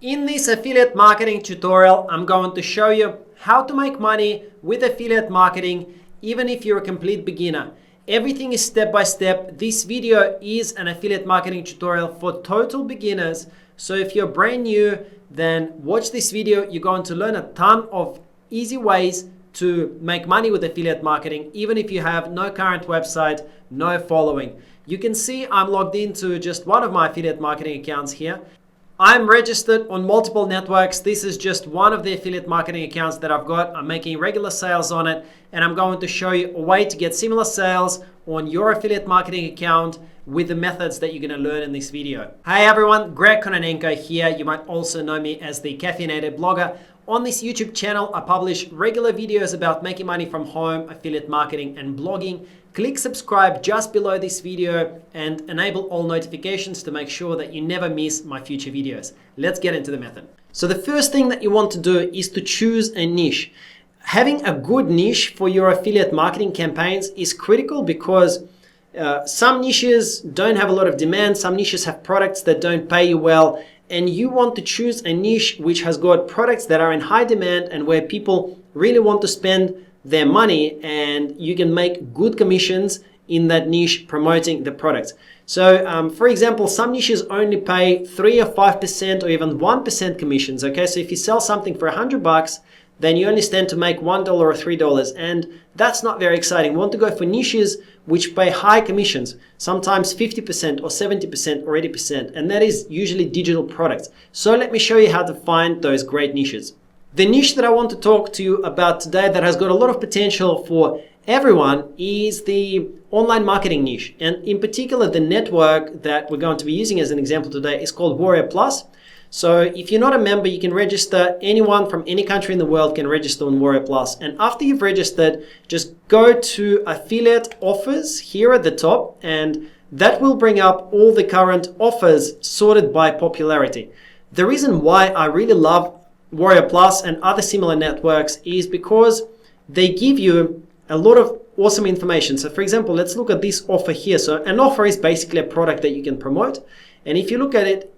In this affiliate marketing tutorial, I'm going to show you how to make money with affiliate marketing, even if you're a complete beginner. Everything is step by step. This video is an affiliate marketing tutorial for total beginners. So if you're brand new, then watch this video. You're going to learn a ton of easy ways to make money with affiliate marketing, even if you have no current website, no following. You can see I'm logged into just one of my affiliate marketing accounts here. I'm registered on multiple networks. This is just one of the affiliate marketing accounts that I've got. I'm making regular sales on it, and I'm going to show you a way to get similar sales on your affiliate marketing account with the methods that you're going to learn in this video. Hey everyone, Greg Kononenko here. You might also know me as the Caffeinated blogger. On this YouTube channel, I publish regular videos about making money from home, affiliate marketing, and blogging. Click subscribe just below this video and enable all notifications to make sure that you never miss my future videos. Let's get into the method. So the first thing that you want to do is to choose a niche. Having a good niche for your affiliate marketing campaigns is critical because some niches don't have a lot of demand. Some niches have products that don't pay you well. And you want to choose a niche which has got products that are in high demand and where people really want to spend their money, and you can make good commissions in that niche promoting the product. So for example, some niches only pay 3 or 5% or even 1% commissions. Okay, so if you sell something for $100, then you only stand to make $1 or $3, and that's not very exciting. We want to go for niches which pay high commissions, sometimes 50% or 70% or 80%, and that is usually digital products. So let me show you how to find those great niches. The niche that I want to talk to you about today that has got a lot of potential for everyone is the online marketing niche. And in particular, the network that we're going to be using as an example today is called Warrior Plus. So if you're not a member, you can register. Anyone from any country in the world can register on Warrior Plus. And after you've registered, just go to affiliate offers here at the top, and that will bring up all the current offers sorted by popularity. The reason why I really love Warrior Plus and other similar networks is because they give you a lot of awesome information. So for example, let's look at this offer here. So an offer is basically a product that you can promote. And if you look at it,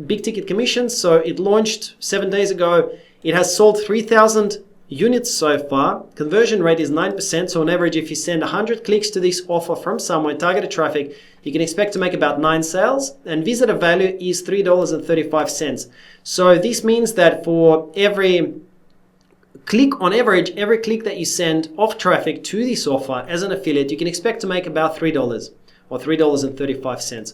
big ticket commissions, so it launched 7 days ago. It has sold 3,000 units so far. Conversion rate is 9%. So on average, if you send 100 clicks to this offer from somewhere, targeted traffic, you can expect to make about 9 sales, and visitor value is $3.35. So this means that for every click, on average, every click that you send of traffic to this offer as an affiliate, you can expect to make about $3 or $3.35.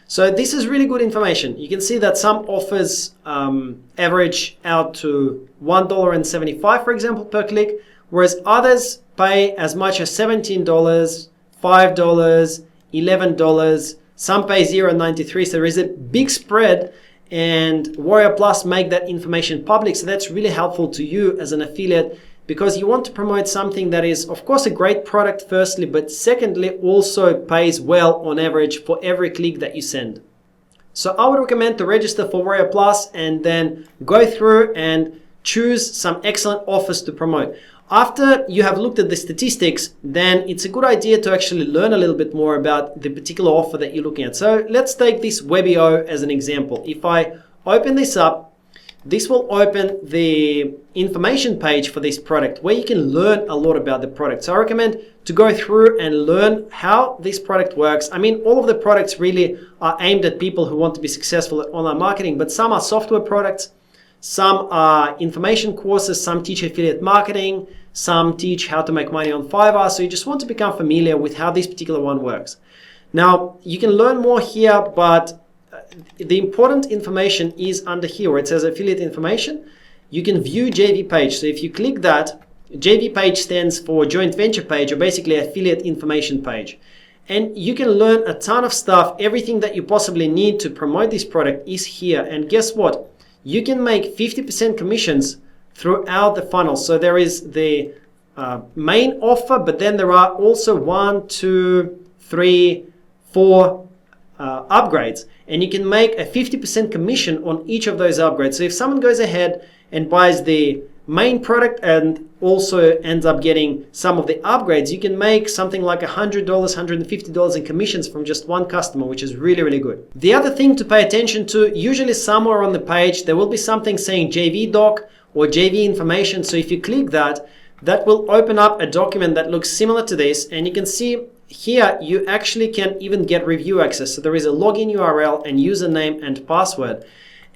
So this is really good information. You can see that some offers average out to $1.75, for example, per click, whereas others pay as much as $17, $5, $11, some pay $0.93. So there is a big spread, and Warrior Plus make that information public. So that's really helpful to you as an affiliate, because you want to promote something that is, of course, a great product firstly, but secondly, also pays well on average for every click that you send. So I would recommend to register for Warrior Plus and then go through and choose some excellent offers to promote. After you have looked at the statistics, then it's a good idea to actually learn a little bit more about the particular offer that you're looking at. So let's take this Webio as an example. If I open this up, this will open the information page for this product where you can learn a lot about the product. So I recommend to go through and learn how this product works. I mean, all of the products really are aimed at people who want to be successful at online marketing, but some are software products, some are information courses, some teach affiliate marketing, some teach how to make money on Fiverr. So you just want to become familiar with how this particular one works. Now, you can learn more here, but the important information is under here where it says affiliate information. You can view JV page. So if you click that, JV page stands for joint venture page, or basically affiliate information page. And you can learn a ton of stuff. Everything that you possibly need to promote this product is here. And guess what? You can make 50% commissions throughout the funnel. So there is the main offer, but then there are also 1, 2, 3, 4 upgrades, and you can make a 50% commission on each of those upgrades. So if someone goes ahead and buys the main product and also ends up getting some of the upgrades, you can make something like $100, $150 in commissions from just one customer, which is really, really good. The other thing to pay attention to, usually somewhere on the page, there will be something saying JV doc or JV information. So if you click that, that will open up a document that looks similar to this. And you can see here, you actually can even get review access. So there is a login URL and username and password.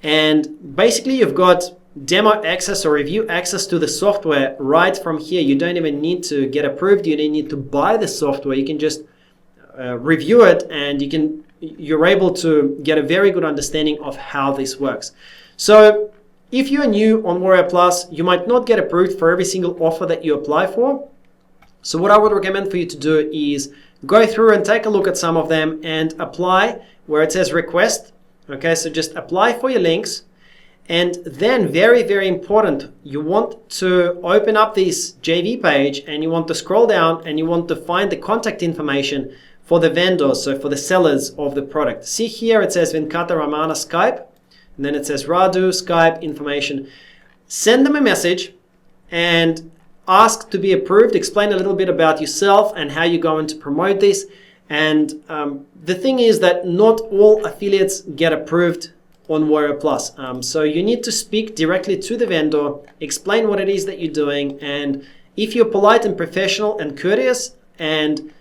And basically you've got demo access or review access to the software right from here. You don't even need to get approved. You don't need to buy the software. You can just review it, and you're able to get a very good understanding of how this works. So if you're new on Warrior Plus, you might not get approved for every single offer that you apply for. So what I would recommend for you to do is go through and take a look at some of them and apply where it says request. Okay, so just apply for your links. And then very, very important, you want to open up this JV page and you want to scroll down and you want to find the contact information for the vendors, so for the sellers of the product. See here, it says Venkata Ramana Skype, and then it says Radu Skype information. Send them a message and ask to be approved. Explain a little bit about yourself and how you're going to promote this. And the thing is that not all affiliates get approved on Warrior Plus. So you need to speak directly to the vendor, explain what it is that you're doing, and if you're polite and professional and courteous, and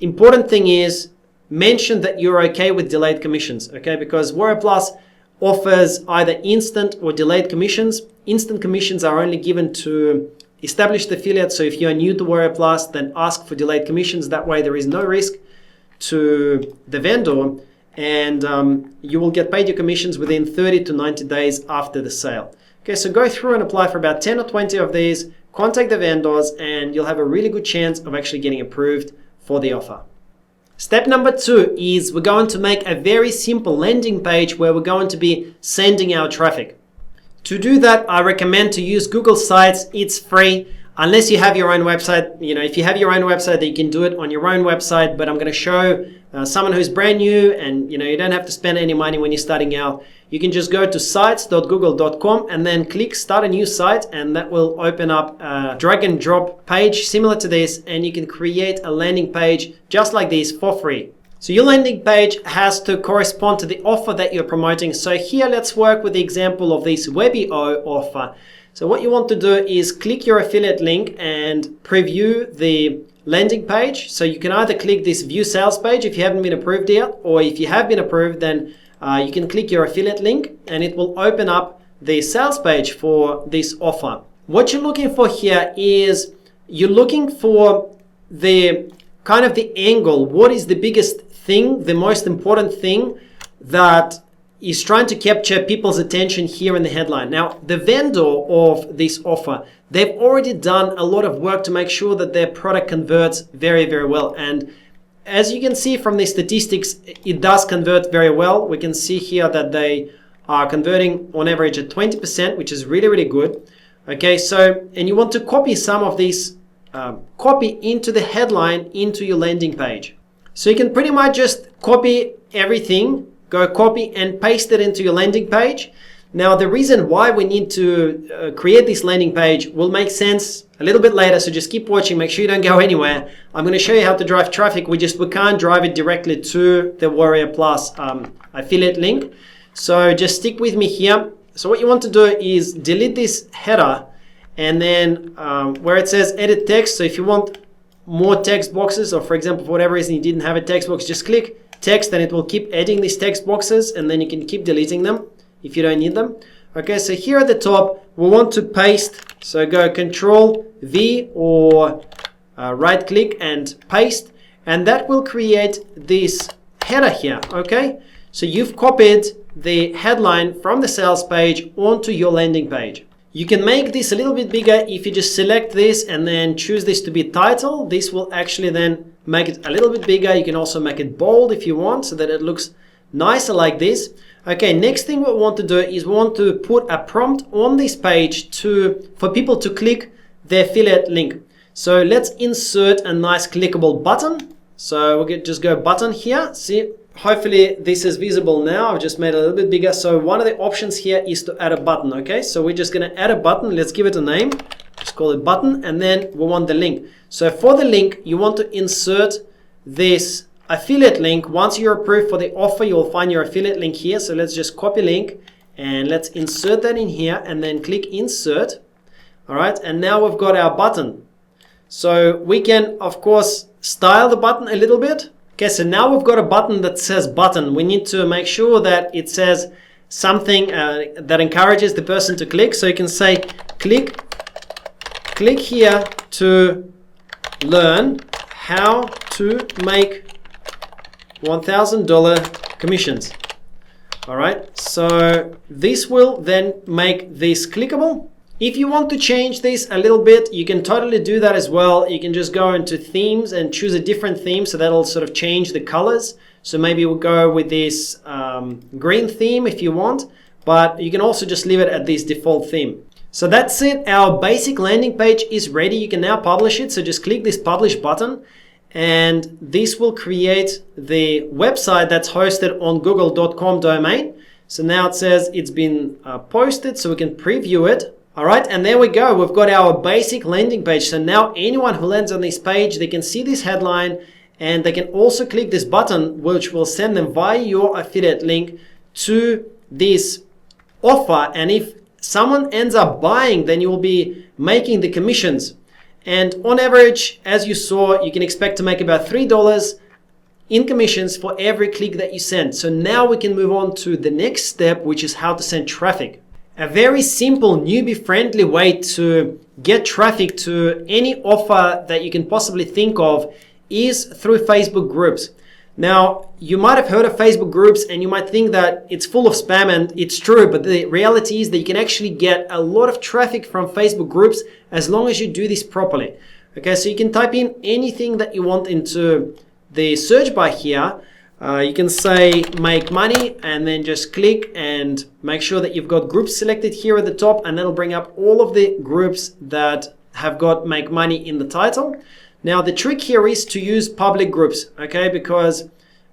important thing is mention that you're okay with delayed commissions, okay? Because Warrior Plus offers either instant or delayed commissions. Instant commissions are only given to established affiliates. So if you're new to Warrior Plus, then ask for delayed commissions. That way there is no risk to the vendor, and you will get paid your commissions within 30 to 90 days after the sale. Okay, so go through and apply for about 10 or 20 of these, contact the vendors, and you'll have a really good chance of actually getting approved for the offer. Step number 2 is we're going to make a very simple landing page where we're going to be sending our traffic. To do that, I recommend to use Google Sites. It's free. Unless you have your own website, if you have your own website, then you can do it on your own website. But I'm going to show someone who's brand new, and you don't have to spend any money when you're starting out. You can just go to sites.google.com and then click start a new site, and that will open up a drag and drop page similar to this, and you can create a landing page just like this for free. So your landing page has to correspond to the offer that you're promoting. So here, let's work with the example of this WebEO offer. So what you want to do is click your affiliate link and preview the landing page. So you can either click this view sales page if you haven't been approved yet, or if you have been approved, then you can click your affiliate link and it will open up the sales page for this offer. What you're looking for here is you're looking for the kind of the angle. What is the biggest thing, the most important thing that is trying to capture people's attention here in the headline. Now, the vendor of this offer, they've already done a lot of work to make sure that their product converts very, very well. And as you can see from the statistics, it does convert very well. We can see here that they are converting on average at 20%, which is really, really good. Okay, so, and you want to copy some of these, copy into the headline into your landing page. So you can pretty much just copy everything, go copy and paste it into your landing page. Now, the reason why we need to create this landing page will make sense a little bit later, so just keep watching, make sure you don't go anywhere. I'm going to show you how to drive traffic. We can't drive it directly to the Warrior Plus affiliate link. So just stick with me here. So what you want to do is delete this header, and then where it says edit text, so if you want more text boxes, or for example, for whatever reason you didn't have a text box, just click text and it will keep adding these text boxes, and then you can keep deleting them if you don't need them. Okay, so here at the top, we want to paste. So go Control V or right click and paste, and that will create this header here. Okay, so you've copied the headline from the sales page onto your landing page. You can make this a little bit bigger if you just select this and then choose this to be title. This will actually then make it a little bit bigger. You can also make it bold if you want, so that it looks nicer like this. Okay, next thing we want to do is we want to put a prompt on this page for people to click the affiliate link. So let's insert a nice clickable button. So we can just go button here. See, hopefully this is visible now. I've just made it a little bit bigger. So one of the options here is to add a button. Okay, so we're just going to add a button. Let's give it a name. Just call it button, and then we want the link. So for the link, you want to insert this affiliate link. Once you're approved for the offer, you'll find your affiliate link here. So let's just copy link and let's insert that in here and then click insert. All right, and now we've got our button. So we can, of course, style the button a little bit. Okay, so now we've got a button that says button. We need to make sure that it says something that encourages the person to click. So you can say, click here to learn how to make $1,000 commissions. All right, so this will then make this clickable. If you want to change this a little bit, you can totally do that as well. You can just go into themes and choose a different theme, so that'll sort of change the colors. So maybe we'll go with this green theme if you want, but you can also just leave it at this default theme. So that's it. Our basic landing page is ready. You can now publish it. So just click this publish button, and this will create the website that's hosted on google.com domain. So now it says it's been posted, so we can preview it. All right, and there we go. We've got our basic landing page. So now anyone who lands on this page, they can see this headline, and they can also click this button, which will send them via your affiliate link to this offer. And if someone ends up buying, then you will be making the commissions. And on average, as you saw, you can expect to make about $3 in commissions for every click that you send. So now we can move on to the next step, which is how to send traffic. A very simple, newbie-friendly way to get traffic to any offer that you can possibly think of is through Facebook groups. Now, you might have heard of Facebook groups and you might think that it's full of spam, and it's true, but the reality is that you can actually get a lot of traffic from Facebook groups as long as you do this properly. Okay, so you can type in anything that you want into the search bar here. You can say make money and then just click and make sure that you've got groups selected here at the top, and that'll bring up all of the groups that have got make money in the title. Now the trick here is to use public groups, okay, because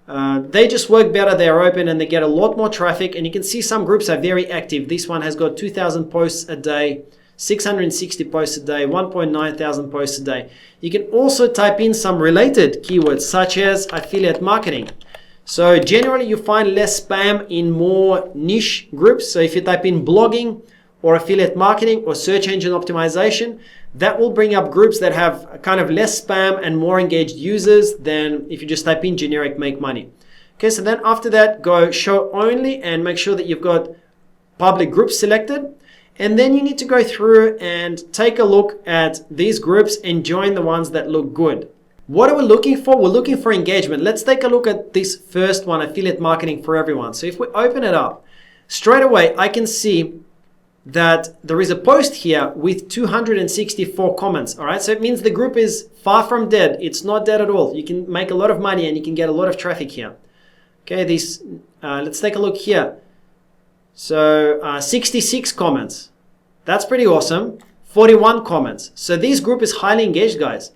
they just work better. They're open and they get a lot more traffic, and you can see some groups are very active. This one has got 2,000 posts a day, 660 posts a day, 1.9 thousand posts a day. You can also type in some related keywords such as affiliate marketing. So generally you find less spam in more niche groups. So if you type in blogging or affiliate marketing or search engine optimization, that will bring up groups that have kind of less spam and more engaged users than if you just type in generic make money. Okay, so then after that, go show only and make sure that you've got public groups selected. And then you need to go through and take a look at these groups and join the ones that look good. What are we looking for? We're looking for engagement. Let's take a look at this first one, affiliate marketing for everyone. So if we open it up, straight away, I can see that there is a post here with 264 comments. All right, so it means the group is far from dead. It's not dead at all. You can make a lot of money and you can get a lot of traffic here. Okay, let's take a look here. So 66 comments. That's pretty awesome. 41 comments. So this group is highly engaged, guys.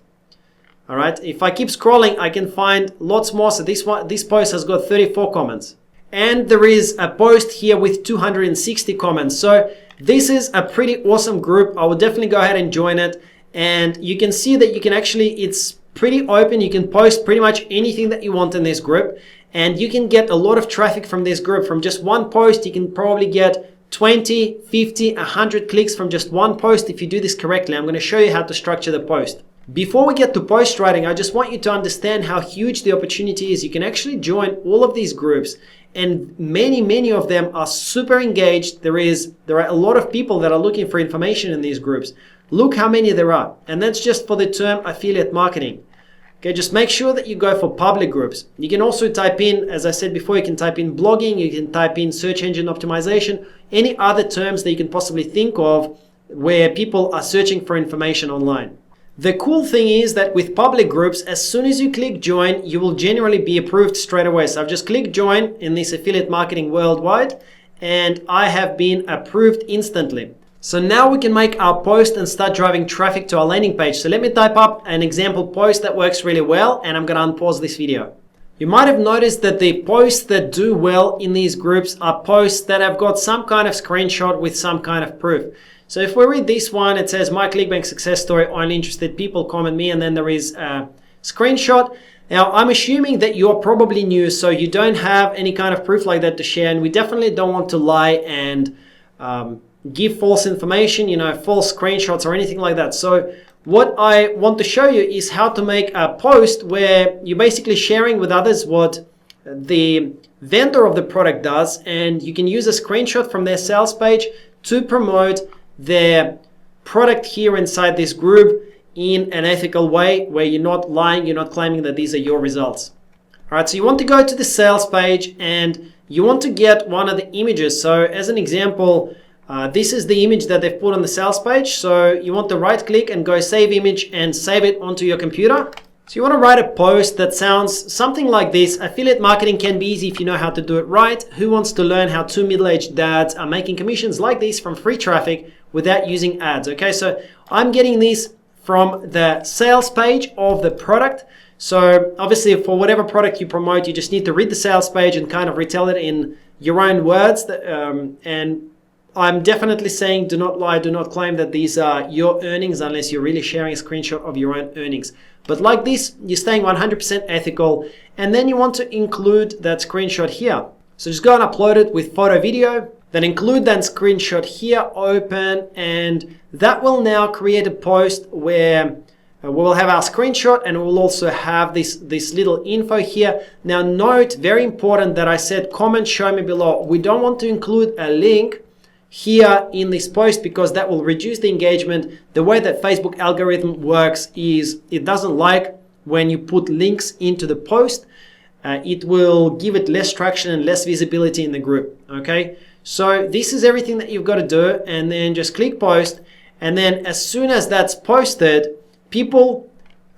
All right, if I keep scrolling, I can find lots more. So this post has got 34 comments. And there is a post here with 260 comments. So this is a pretty awesome group. I will definitely go ahead and join it. And you can see that you can actually, it's pretty open. You can post pretty much anything that you want in this group. And you can get a lot of traffic from this group. From just one post, you can probably get 20, 50, 100 clicks from just one post if you do this correctly. I'm going to show you how to structure the post. Before we get to post writing, I just want you to understand how huge the opportunity is. You can actually join all of these groups, and many of them are super engaged. There are a lot of people that are looking for information in these groups. Look how many there are, and that's just for the term affiliate marketing. Okay, just make sure that you go for public groups. You can also type in, as I said before, you can type in blogging, you can type in search engine optimization, any other terms that you can possibly think of where people are searching for information online. The cool thing is that with public groups, as soon as you click join, you will generally be approved straight away. So I've just clicked join in this affiliate marketing worldwide, and I have been approved instantly. So now we can make our post and start driving traffic to our landing page. So let me type up an example post that works really well, and I'm going to unpause this video. You might have noticed that the posts that do well in these groups are posts that have got some kind of screenshot with some kind of proof. So if we read this one, it says, my ClickBank success story, only interested people comment me, and then there is a screenshot. Now, I'm assuming that you're probably new, so you don't have any kind of proof like that to share, and we definitely don't want to lie and give false information, false screenshots or anything like that. So what I want to show you is how to make a post where you're basically sharing with others what the vendor of the product does, and you can use a screenshot from their sales page to promote their product here inside this group in an ethical way where you're not lying, you're not claiming that these are your results. All right, so you want to go to the sales page and you want to get one of the images. So as an example, this is the image that they've put on the sales page. So you want to right click and go save image and save it onto your computer. So you want to write a post that sounds something like this. Affiliate marketing can be easy if you know how to do it right. Who wants to learn how two middle-aged dads are making commissions like this from free traffic without using ads? Okay, so I'm getting this from the sales page of the product. So obviously for whatever product you promote, you just need to read the sales page and kind of retell it in your own words. And I'm definitely saying do not lie, do not claim that these are your earnings unless you're really sharing a screenshot of your own earnings. But like this, you're staying 100% ethical, and then you want to include that screenshot here. So just go and upload it with photo video, then include that screenshot here, open, and that will now create a post where we will have our screenshot and we'll also have this little info here. Now note, very important that I said comment show me below. We don't want to include a link here in this post because that will reduce the engagement. The way that Facebook algorithm works is it doesn't like when you put links into the post. It will give it less traction and less visibility in the group. Okay, so this is everything that you've got to do, and then just click post, and then as soon as that's posted, people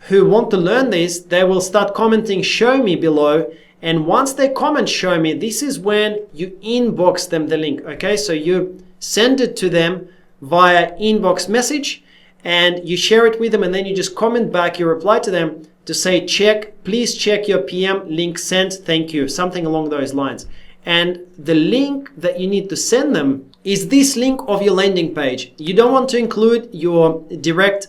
who want to learn this, they will start commenting show me below. And once they comment show me, this is when you inbox them the link. Okay, so you send it to them via inbox message and you share it with them, and then you just comment back, you reply to them to say please check your PM, link sent, thank you, something along those lines. And the link that you need to send them is this link of your landing page. You don't want to include your direct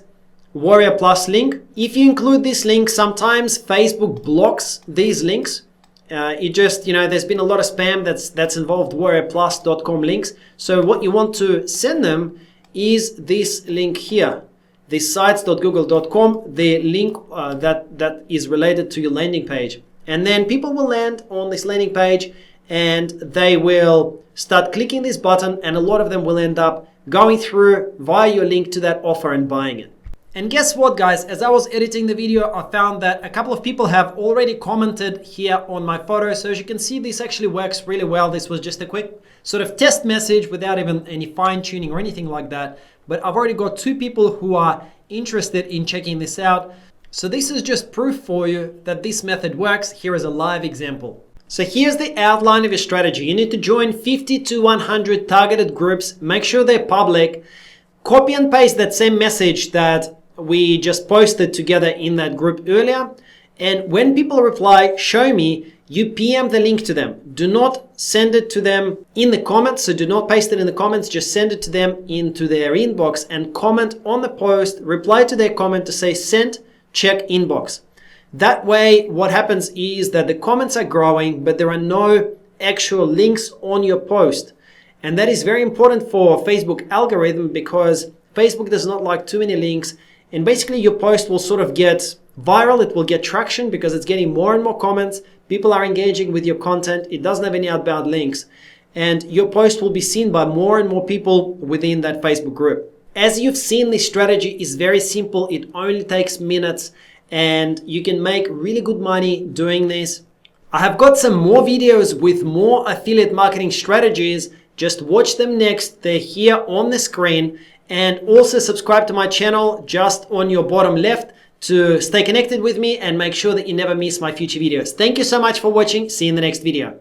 Warrior Plus link. If you include this link, sometimes Facebook blocks these links. It just, there's been a lot of spam that's involved warriorplus.com links. So what you want to send them is this link here, this sites.google.com, the link that is related to your landing page. And then people will land on this landing page and they will start clicking this button, and a lot of them will end up going through via your link to that offer and buying it. And guess what, guys? As I was editing the video, I found that a couple of people have already commented here on my photo. So as you can see, this actually works really well. This was just a quick sort of test message without even any fine tuning or anything like that. But I've already got 2 people who are interested in checking this out. So this is just proof for you that this method works. Here is a live example. So here's the outline of your strategy. You need to join 50 to 100 targeted groups. Make sure they're public. Copy and paste that same message that we just posted together in that group earlier. And when people reply, show me, you PM the link to them. Do not send it to them in the comments. So do not paste it in the comments. Just send it to them into their inbox and comment on the post, reply to their comment to say sent, check inbox. That way, what happens is that the comments are growing, but there are no actual links on your post. And that is very important for Facebook algorithm because Facebook does not like too many links. And basically your post will sort of get viral. It will get traction because it's getting more and more comments. People are engaging with your content. It doesn't have any outbound links. And your post will be seen by more and more people within that Facebook group. As you've seen, this strategy is very simple. It only takes minutes and you can make really good money doing this. I have got some more videos with more affiliate marketing strategies. Just watch them next. They're here on the screen. And also subscribe to my channel just on your bottom left to stay connected with me and make sure that you never miss my future videos. Thank you so much for watching. See you in the next video.